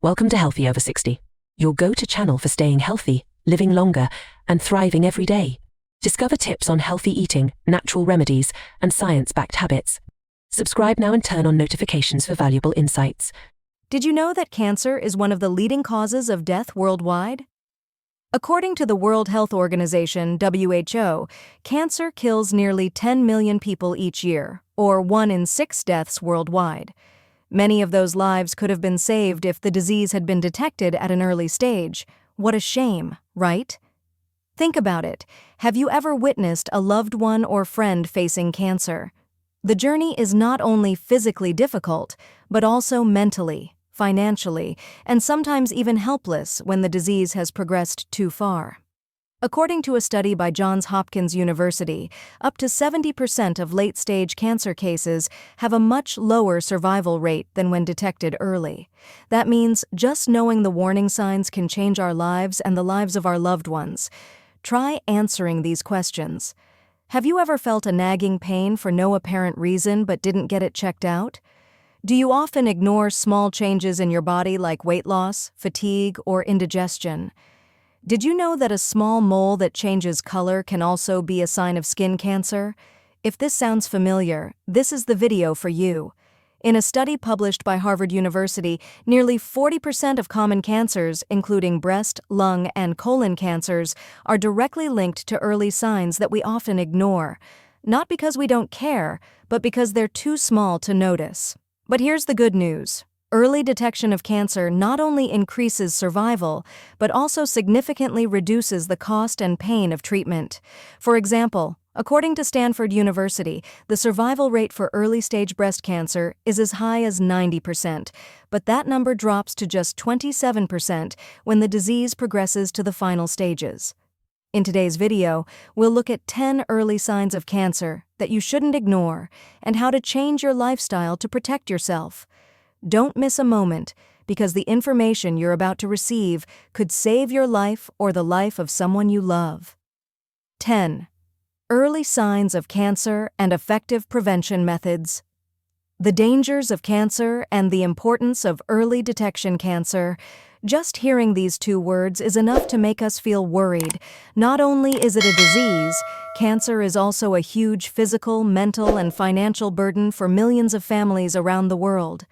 Welcome to Healthy Over 60, your go-to channel for staying healthy, living longer, and thriving every day. Discover tips on healthy eating, natural remedies, and science-backed habits. Subscribe now and turn on notifications for valuable insights. Did you know that cancer is one of the leading causes of death worldwide? According to the World Health Organization, WHO, cancer kills nearly 10 million people each year, or 1 in 6 deaths worldwide. Many of those lives could have been saved if the disease had been detected at an early stage. What a shame, right? Think about it. Have you ever witnessed a loved one or friend facing cancer? The journey is not only physically difficult, but also mentally, financially, and sometimes even helpless when the disease has progressed too far. According to a study by Johns Hopkins University, up to 70% of late-stage cancer cases have a much lower survival rate than when detected early. That means just knowing the warning signs can change our lives and the lives of our loved ones. Try answering these questions. Have you ever felt a nagging pain for no apparent reason but didn't get it checked out? Do you often ignore small changes in your body like weight loss, fatigue, or indigestion? Did you know that a small mole that changes color can also be a sign of skin cancer? If this sounds familiar, this is the video for you. In a study published by Harvard University, nearly 40% of common cancers, including breast, lung, and colon cancers, are directly linked to early signs that we often ignore. Not because we don't care, but because they're too small to notice. But here's the good news. Early detection of cancer not only increases survival, but also significantly reduces the cost and pain of treatment. For example, according to Stanford University, the survival rate for early-stage breast cancer is as high as 90%, but that number drops to just 27% when the disease progresses to the final stages. In today's video, we'll look at 10 early signs of cancer that you shouldn't ignore and how to change your lifestyle to protect yourself. Don't miss a moment, because the information you're about to receive could save your life or the life of someone you love. 10. Early signs of cancer and effective prevention methods. The dangers of cancer and the importance of early detection cancer. Just hearing these two words is enough to make us feel worried. Not only is it a disease, cancer is also a huge physical, mental, and financial burden for millions of families around the world.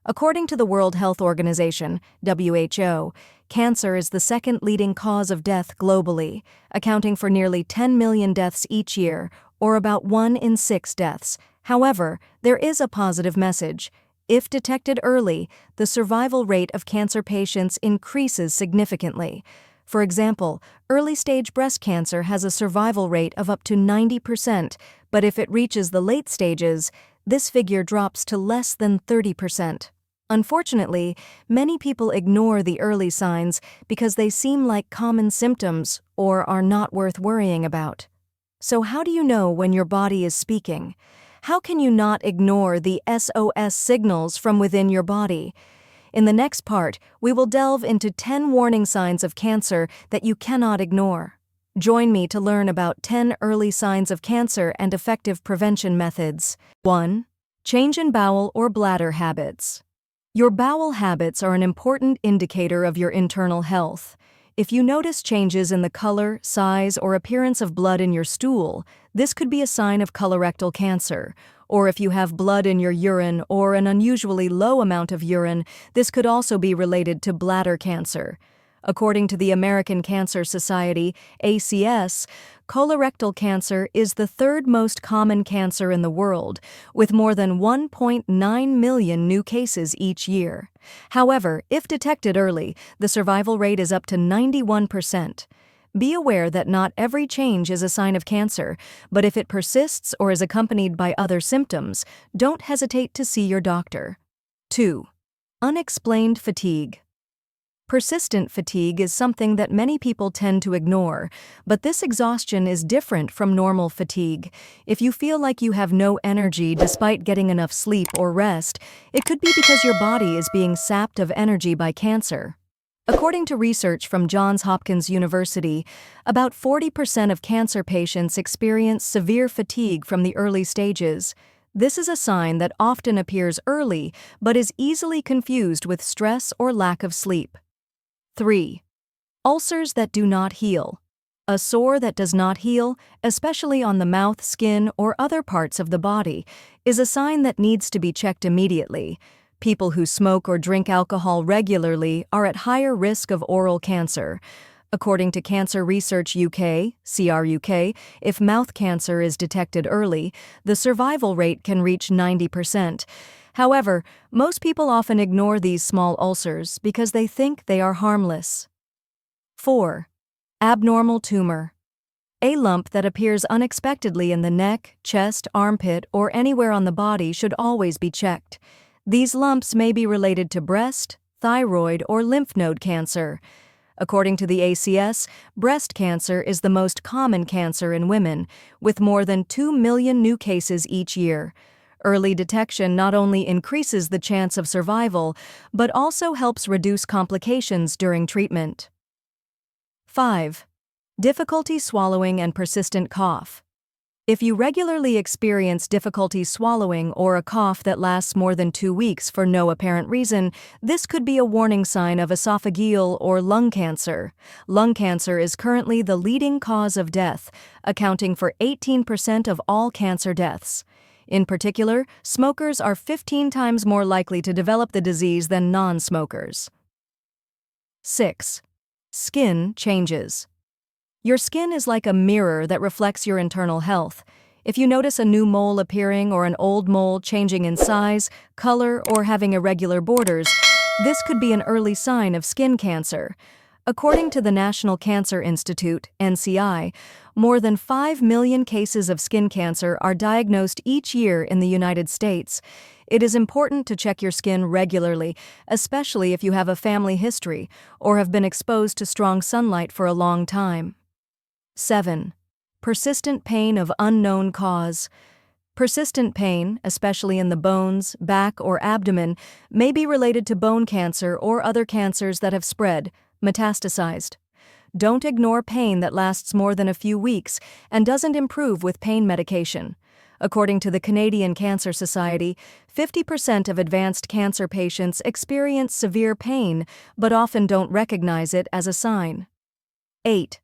According to the World Health Organization, WHO, cancer is the second leading cause of death globally, accounting for nearly 10 million deaths each year, or about 1 in 6 deaths. However, there is a positive message. If detected early, the survival rate of cancer patients increases significantly. For example, early-stage breast cancer has a survival rate of up to 90%, but if it reaches the late stages, this figure drops to less than 30%. Unfortunately, many people ignore the early signs because they seem like common symptoms or are not worth worrying about. So how do you know when your body is speaking? How can you not ignore the SOS signals from within your body? In the next part, we will delve into 10 warning signs of cancer that you cannot ignore. Join me to learn about 10 early signs of cancer and effective prevention methods. 1. Change in bowel or bladder habits. Your bowel habits are an important indicator of your internal health. If you notice changes in the color, size, or appearance of blood in your stool, this could be a sign of colorectal cancer. Or if you have blood in your urine or an unusually low amount of urine, this could also be related to bladder cancer. According to the American Cancer Society, ACS, colorectal cancer is the third most common cancer in the world, with more than 1.9 million new cases each year. However, if detected early, the survival rate is up to 91%. Be aware that not every change is a sign of cancer, but if it persists or is accompanied by other symptoms, don't hesitate to see your doctor. 2. Unexplained fatigue. Persistent fatigue is something that many people tend to ignore, but this exhaustion is different from normal fatigue. If you feel like you have no energy despite getting enough sleep or rest, it could be because your body is being sapped of energy by cancer. According to research from Johns Hopkins University, about 40% of cancer patients experience severe fatigue from the early stages. This is a sign that often appears early but is easily confused with stress or lack of sleep. 3. Ulcers that do not heal. A sore that does not heal, especially on the mouth, skin, or other parts of the body, is a sign that needs to be checked immediately. People who smoke or drink alcohol regularly are at higher risk of oral cancer. According to Cancer Research UK, CRUK, if mouth cancer is detected early, the survival rate can reach 90%. However, most people often ignore these small ulcers because they think they are harmless. 4. Abnormal tumor. A lump that appears unexpectedly in the neck, chest, armpit, or anywhere on the body should always be checked. These lumps may be related to breast, thyroid, or lymph node cancer. According to the ACS, breast cancer is the most common cancer in women, with more than 2 million new cases each year. Early detection not only increases the chance of survival, but also helps reduce complications during treatment. 5. Difficulty swallowing and persistent cough. If you regularly experience difficulty swallowing or a cough that lasts more than 2 weeks for no apparent reason, this could be a warning sign of esophageal or lung cancer. Lung cancer is currently the leading cause of death, accounting for 18% of all cancer deaths. In particular, smokers are 15 times more likely to develop the disease than non-smokers. 6. Skin changes. Your skin is like a mirror that reflects your internal health. If you notice a new mole appearing or an old mole changing in size, color, or having irregular borders, this could be an early sign of skin cancer. According to the National Cancer Institute, NCI, more than 5 million cases of skin cancer are diagnosed each year in the United States. It is important to check your skin regularly, especially if you have a family history or have been exposed to strong sunlight for a long time. 7. Persistent pain of unknown cause. Persistent pain, especially in the bones, back, or abdomen, may be related to bone cancer or other cancers that have spread, metastasized. Don't ignore pain that lasts more than a few weeks and doesn't improve with pain medication. According to the Canadian Cancer Society, 50% of advanced cancer patients experience severe pain but often don't recognize it as a sign. 8.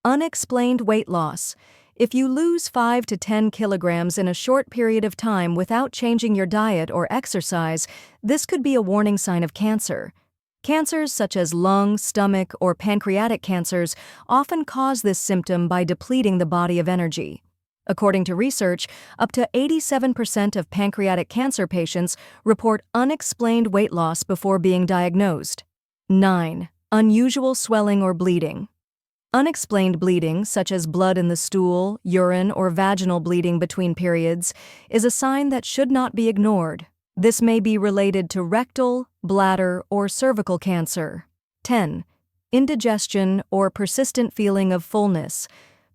Unexplained weight loss. If you lose 5 to 10 kilograms in a short period of time without changing your diet or exercise, this could be a warning sign of cancer. Cancers such as lung, stomach, or pancreatic cancers often cause this symptom by depleting the body of energy. According to research, up to 87% of pancreatic cancer patients report unexplained weight loss before being diagnosed. 9. Unusual swelling or bleeding. Unexplained bleeding, such as blood in the stool, urine, or vaginal bleeding between periods, is a sign that should not be ignored. This may be related to rectal, bladder, or cervical cancer. 10. Indigestion or persistent feeling of fullness.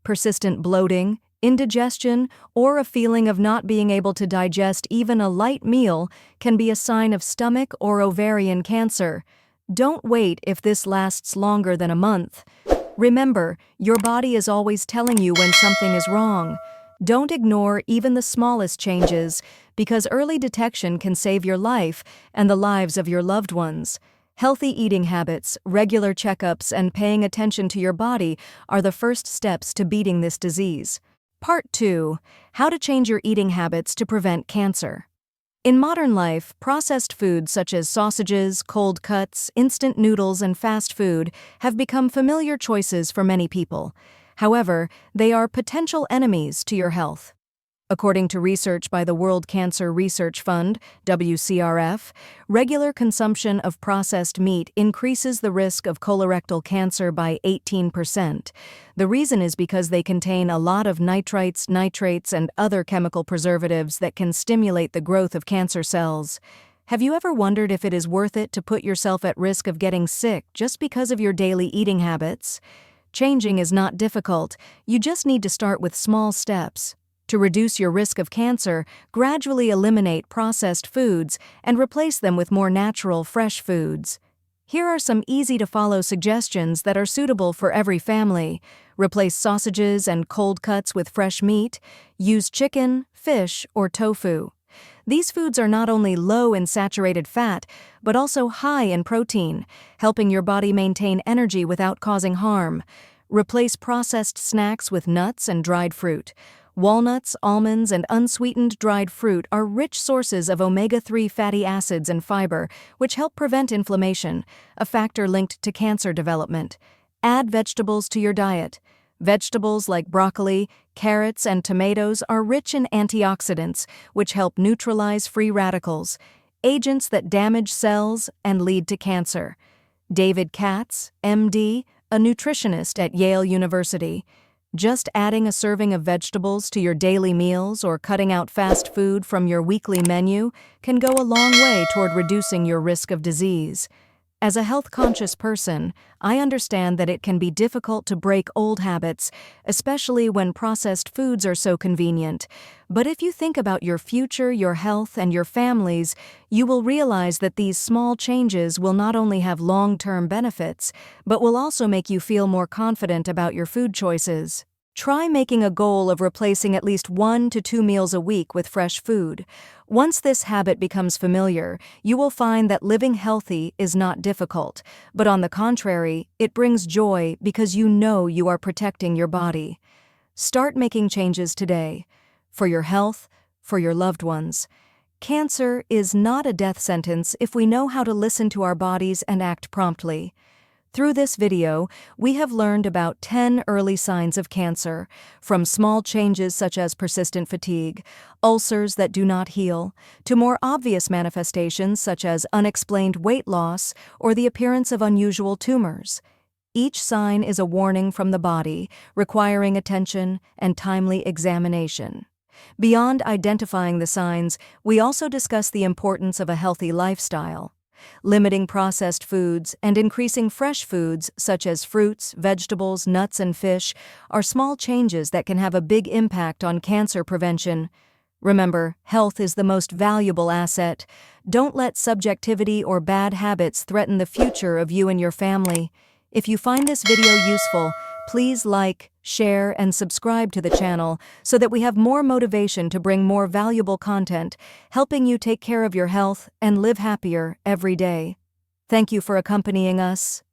Persistent bloating, indigestion, or a feeling of not being able to digest even a light meal can be a sign of stomach or ovarian cancer. Don't wait if this lasts longer than a month. Remember, your body is always telling you when something is wrong. Don't ignore even the smallest changes, because early detection can save your life and the lives of your loved ones. Healthy eating habits, regular checkups, and paying attention to your body are the first steps to beating this disease. Part 2. How to change your eating habits to prevent cancer. In modern life, processed foods such as sausages, cold cuts, instant noodles, and fast food have become familiar choices for many people. However, they are potential enemies to your health. According to research by the World Cancer Research Fund, WCRF, regular consumption of processed meat increases the risk of colorectal cancer by 18%. The reason is because they contain a lot of nitrites, nitrates, and other chemical preservatives that can stimulate the growth of cancer cells. Have you ever wondered if it is worth it to put yourself at risk of getting sick just because of your daily eating habits? Changing is not difficult. You just need to start with small steps. To reduce your risk of cancer, gradually eliminate processed foods and replace them with more natural, fresh foods. Here are some easy-to-follow suggestions that are suitable for every family. Replace sausages and cold cuts with fresh meat. Use chicken, fish, or tofu. These foods are not only low in saturated fat, but also high in protein, helping your body maintain energy without causing harm. Replace processed snacks with nuts and dried fruit. Walnuts, almonds, and unsweetened dried fruit are rich sources of omega-3 fatty acids and fiber, which help prevent inflammation, a factor linked to cancer development. Add vegetables to your diet. Vegetables like broccoli, carrots, and tomatoes are rich in antioxidants, which help neutralize free radicals, agents that damage cells and lead to cancer. David Katz, MD, a nutritionist at Yale University. Just adding a serving of vegetables to your daily meals or cutting out fast food from your weekly menu can go a long way toward reducing your risk of disease. As a health-conscious person, I understand that it can be difficult to break old habits, especially when processed foods are so convenient. But if you think about your future, your health, and your families, you will realize that these small changes will not only have long-term benefits, but will also make you feel more confident about your food choices. Try making a goal of replacing at least 1 to 2 meals a week with fresh food. Once this habit becomes familiar, you will find that living healthy is not difficult, but on the contrary, it brings joy because you know you are protecting your body. Start making changes today. For your health, for your loved ones. Cancer is not a death sentence if we know how to listen to our bodies and act promptly. Through this video, we have learned about 10 early signs of cancer, from small changes such as persistent fatigue, ulcers that do not heal, to more obvious manifestations such as unexplained weight loss or the appearance of unusual tumors. Each sign is a warning from the body, requiring attention and timely examination. Beyond identifying the signs, we also discuss the importance of a healthy lifestyle. Limiting processed foods and increasing fresh foods such as fruits, vegetables, nuts, and fish are small changes that can have a big impact on cancer prevention. Remember, health is the most valuable asset. Don't let subjectivity or bad habits threaten the future of you and your family. If you find this video useful, please like, share, and subscribe to the channel so that we have more motivation to bring more valuable content, helping you take care of your health and live happier every day. Thank you for accompanying us.